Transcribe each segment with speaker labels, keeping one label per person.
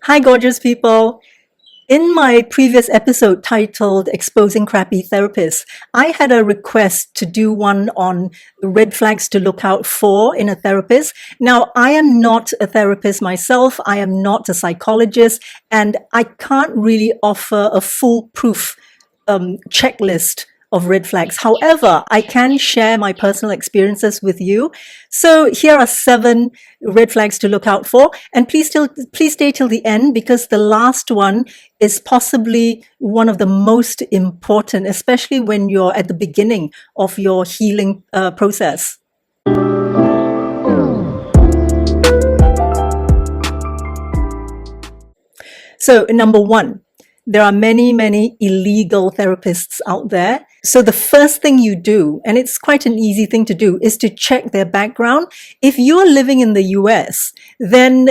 Speaker 1: Hi, gorgeous people. In my previous episode titled Exposing Crappy Therapists, I had a request to do one on red flags to look out for in a therapist. Now, I am not a therapist myself. I am not a psychologist, and I can't really offer a foolproof checklist of red flags. However, I can share my personal experiences with you. So here are 7 red flags to look out for. And please stay till the end, because the last one is possibly one of the most important, especially when you're at the beginning of your healing process. So number 1, there are many illegal therapists out there. So the first thing you do, and it's quite an easy thing to do, is to check their background. If you're living in the US, then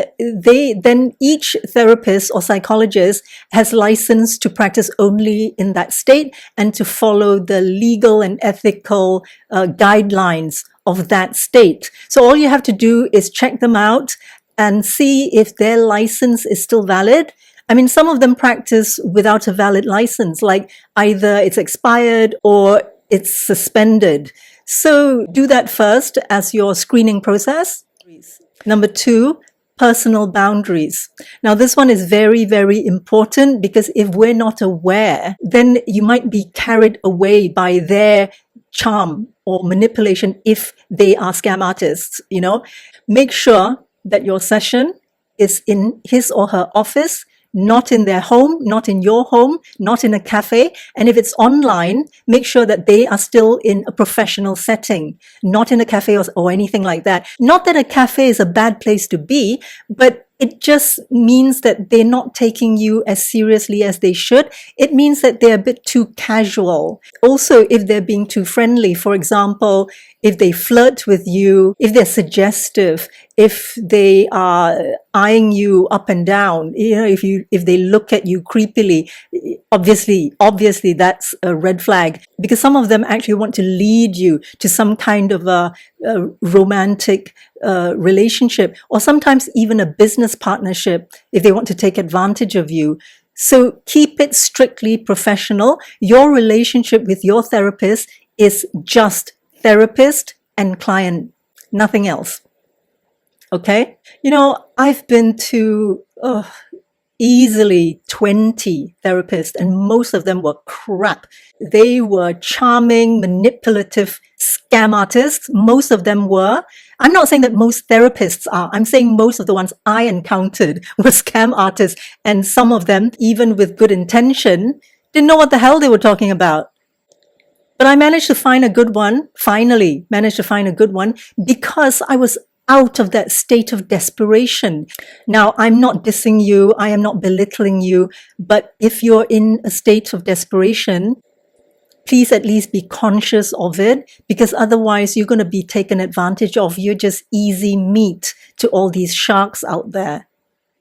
Speaker 1: each therapist or psychologist has license to practice only in that state and to follow the legal and ethical guidelines of that state. So all you have to do is check them out and see if their license is still valid. I mean, some of them practice without a valid license, like either it's expired or it's suspended. So do that first as your screening process. Number 2, personal boundaries. Now, this one is very important, because if we're not aware, then you might be carried away by their charm or manipulation if they are scam artists, Make sure that your session is in his or her office, not in their home, not in your home, not in a cafe. And if it's online, make sure that they are still in a professional setting, not in a cafe or anything like that. Not that a cafe is a bad place to be, but it just means that they're not taking you as seriously as they should. It means that they're a bit too casual. Also, if they're being too friendly, for example, if they flirt with you, if they're suggestive, if they are eyeing you up and down, if they look at you creepily, obviously that's a red flag, because some of them actually want to lead you to some kind of a romantic relationship, or sometimes even a business partnership if they want to take advantage of you. So keep it strictly professional. Your relationship with your therapist is just therapist and client, nothing else. Okay? I've been to easily 20 therapists, and most of them were crap. They were charming, manipulative scam artists. Most of them were. I'm not saying that most therapists are. I'm saying most of the ones I encountered were scam artists, and some of them, even with good intention, didn't know what the hell they were talking about. But I managed to find a good one, finally managed to find a good one, because I was out of that state of desperation. Now, I'm not dissing you, I am not belittling you, but if you're in a state of desperation, please at least be conscious of it, because otherwise you're going to be taken advantage of. You're just easy meat to all these sharks out there.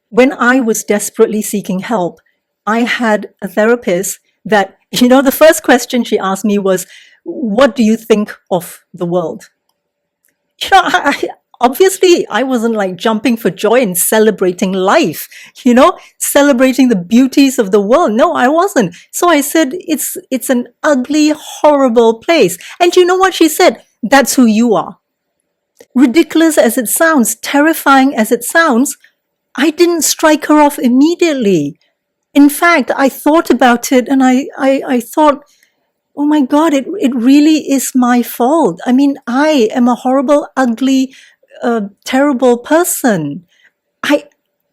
Speaker 1: When I was desperately seeking help, I had a therapist that, the first question she asked me was, "What do you think of the world?" Obviously, I wasn't like jumping for joy and celebrating life, celebrating the beauties of the world. No, I wasn't. So I said, it's an ugly, horrible place. And you know what she said? That's who you are. Ridiculous as it sounds, terrifying as it sounds, I didn't strike her off immediately. In fact, I thought about it, and I thought, oh my God, it really is my fault. I mean, I am a horrible, ugly, terrible person. I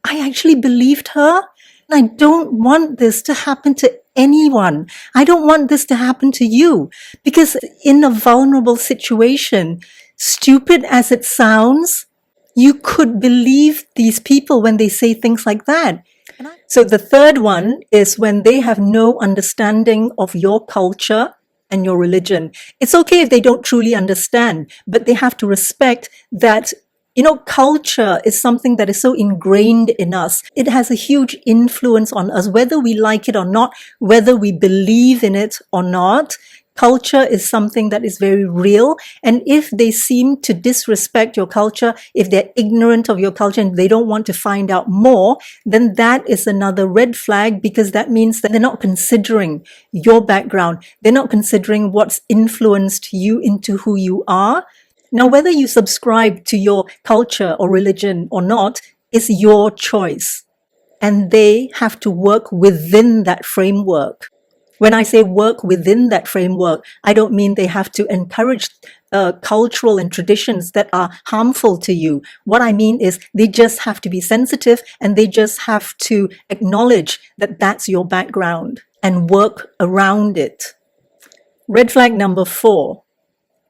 Speaker 1: actually believed her. I don't want this to happen to anyone. I don't want this to happen to you, because in a vulnerable situation, stupid as it sounds, you could believe these people when they say things like that. So the third one is when they have no understanding of your culture and your religion. It's okay if they don't truly understand, but they have to respect that, culture is something that is so ingrained in us. It has a huge influence on us, whether we like it or not, whether we believe in it or not. Culture is something that is very real. And if they seem to disrespect your culture, if they're ignorant of your culture and they don't want to find out more, then that is another red flag, because that means that they're not considering your background. They're not considering what's influenced you into who you are. Now, whether you subscribe to your culture or religion or not is your choice. And they have to work within that framework. When I say work within that framework, I don't mean they have to encourage cultural and traditions that are harmful to you. What I mean is they just have to be sensitive, and they just have to acknowledge that that's your background and work around it. Red flag number 4.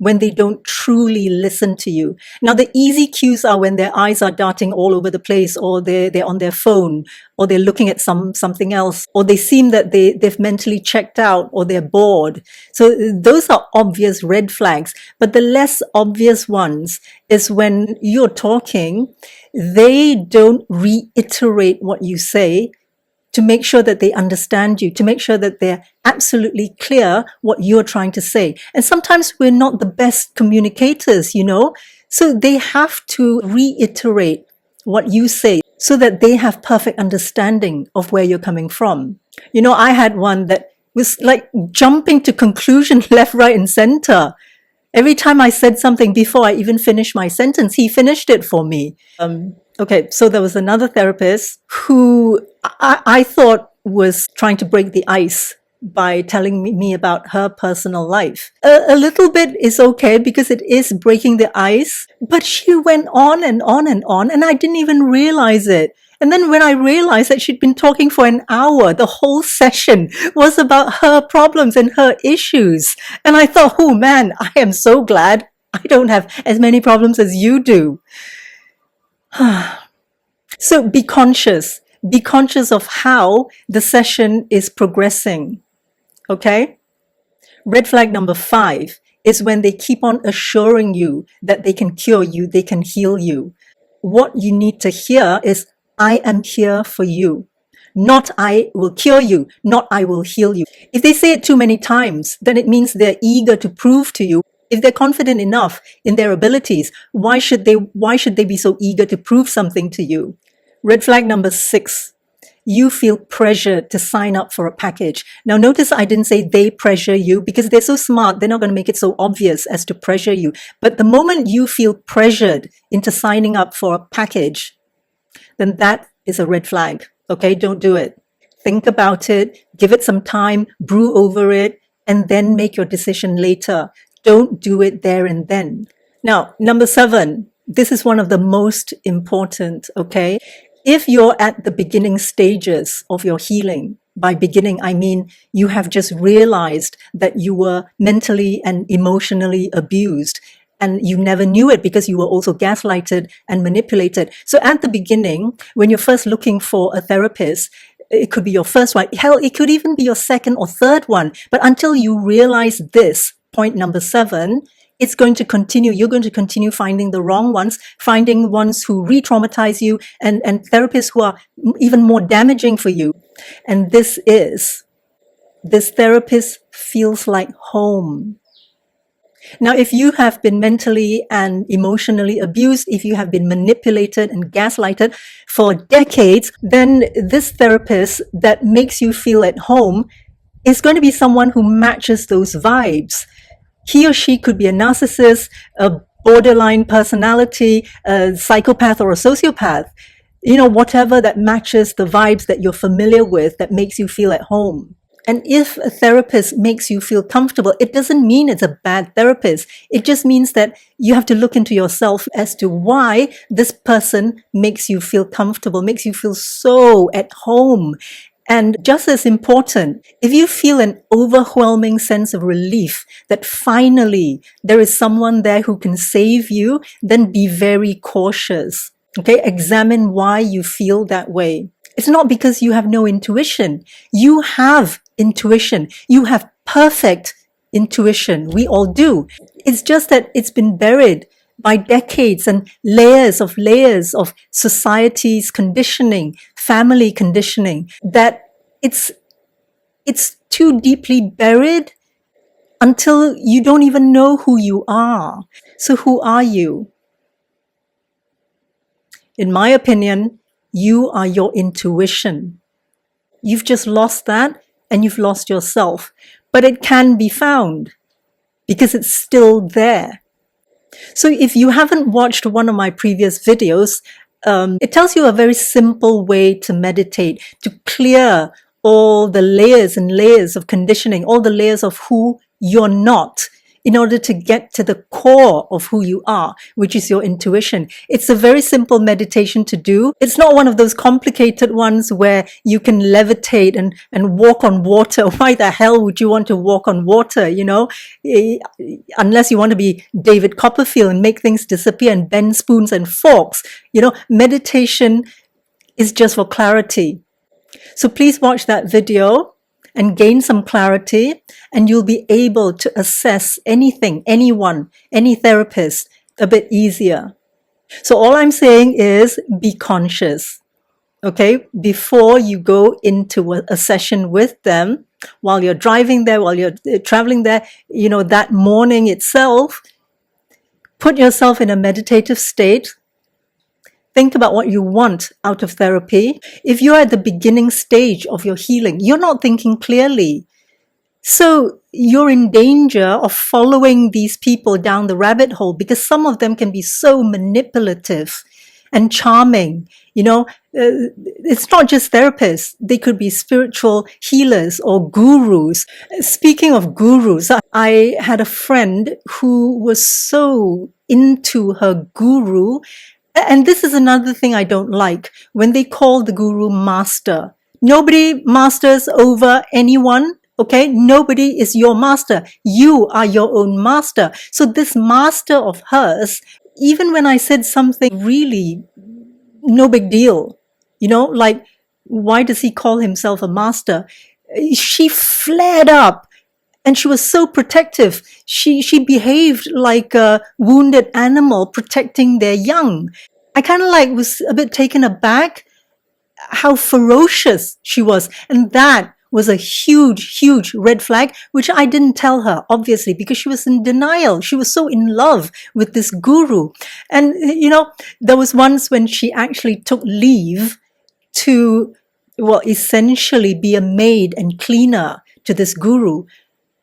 Speaker 1: When they don't truly listen to you. Now, the easy cues are when their eyes are darting all over the place, or they're on their phone, or they're looking at something else, or they seem that they've mentally checked out, or they're bored. So those are obvious red flags. But the less obvious ones is when you're talking, they don't reiterate what you say, to make sure that they understand you, to make sure that they're absolutely clear what you're trying to say. And sometimes we're not the best communicators, so they have to reiterate what you say so that they have perfect understanding of where you're coming from. I had one that was like jumping to conclusion left, right, and center. Every time I said something before I even finished my sentence, he finished it for me. Okay, so there was another therapist who I thought was trying to break the ice by telling me about her personal life. A little bit is okay because it is breaking the ice, but she went on and on and on, and I didn't even realize it. And then when I realized that she'd been talking for an hour, the whole session was about her problems and her issues. And I thought, oh man, I am so glad I don't have as many problems as you do. So be conscious. Be conscious of how the session is progressing. Okay? Red flag number 5 is when they keep on assuring you that they can cure you, they can heal you. What you need to hear is, I am here for you. Not I will cure you, not I will heal you. If they say it too many times, then it means they're eager to prove to you. If they're confident enough in their abilities, why should they be so eager to prove something to you? Red flag number 6. You feel pressured to sign up for a package. Now notice I didn't say they pressure you, because they're so smart, they're not going to make it so obvious as to pressure you. But the moment you feel pressured into signing up for a package, then that is a red flag. Okay, don't do it. Think about it, give it some time, brew over it, and then make your decision later. Don't do it there and then. Now, number 7, this is one of the most important, okay? If you're at the beginning stages of your healing, by beginning, I mean you have just realized that you were mentally and emotionally abused, and you never knew it because you were also gaslighted and manipulated. So at the beginning, when you're first looking for a therapist, it could be your first one. Hell, it could even be your second or third one. But until you realize this, point number 7, it's going to continue. You're going to continue finding the wrong ones, finding ones who re-traumatize you, and therapists who are even more damaging for you. And this therapist feels like home. Now, if you have been mentally and emotionally abused, if you have been manipulated and gaslighted for decades, then this therapist that makes you feel at home is going to be someone who matches those vibes. He or she could be a narcissist, a borderline personality, a psychopath or a sociopath. Whatever that matches the vibes that you're familiar with, that makes you feel at home. And if a therapist makes you feel comfortable, it doesn't mean it's a bad therapist. It just means that you have to look into yourself as to why this person makes you feel comfortable, makes you feel so at home. And just as important, if you feel an overwhelming sense of relief that finally there is someone there who can save you, then be very cautious. Okay, examine why you feel that way. It's not because you have no intuition. You have intuition. You have perfect intuition. We all do. It's just that it's been buried by decades and layers of society's conditioning, family conditioning, that it's too deeply buried until you don't even know who you are. So who are you? In my opinion, you are your intuition. You've just lost that and you've lost yourself. But it can be found because it's still there. So if you haven't watched one of my previous videos, it tells you a very simple way to meditate, to clear all the layers and layers of conditioning, all the layers of who you're not, in order to get to the core of who you are, which is your intuition. It's a very simple meditation to do. It's not one of those complicated ones where you can levitate and walk on water. Why the hell would you want to walk on water, you know? Unless you want to be David Copperfield and make things disappear and bend spoons and forks. You know, meditation is just for clarity. So please watch that video and gain some clarity, and you'll be able to assess anything, anyone, any therapist a bit easier. So all I'm saying is be conscious, okay? Before you go into a session with them, while you're driving there, while you're traveling there, you know, that morning itself, put yourself in a meditative state. Think about what you want out of therapy. If you're at the beginning stage of your healing, you're not thinking clearly. So you're in danger of following these people down the rabbit hole, because some of them can be so manipulative and charming. You know, it's not just therapists. They could be spiritual healers or gurus. Speaking of gurus, I had a friend who was so into her guru. And this is another thing I don't like, when they call the guru master. Nobody masters over anyone, okay? Nobody is your master. You are your own master. So this master of hers, even when I said something really no big deal, you know, like, why does he call himself a master? She flared up. And she was so protective. She behaved like a wounded animal protecting their young. I kind of like was a bit taken aback how ferocious she was. And that was a huge, huge red flag, which I didn't tell her, obviously, because she was in denial. She was so in love with this guru. And, you know, there was once when she actually took leave to, well, essentially be a maid and cleaner to this guru.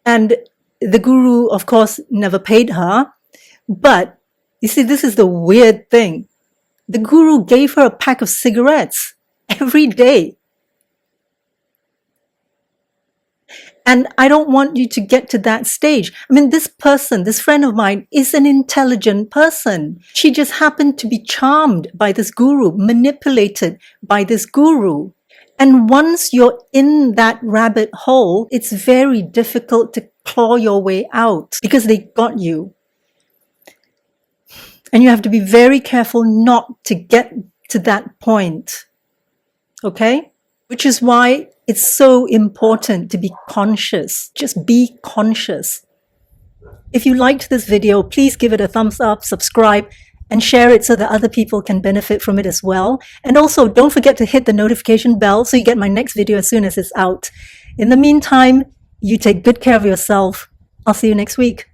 Speaker 1: And the guru, of course, never paid her. But you see, this is the weird thing. The guru gave her a pack of cigarettes every day. And I don't want you to get to that stage. I mean, this person, this friend of mine, is an intelligent person. She just happened to be charmed by this guru, manipulated by this guru. And once you're in that rabbit hole, it's very difficult to claw your way out because they got you. And you have to be very careful not to get to that point. Okay? Which is why it's so important to be conscious. Just be conscious. If you liked this video, please give it a thumbs up, subscribe, and share it so that other people can benefit from it as well. And also, don't forget to hit the notification bell so you get my next video as soon as it's out. In the meantime, you take good care of yourself. I'll see you next week.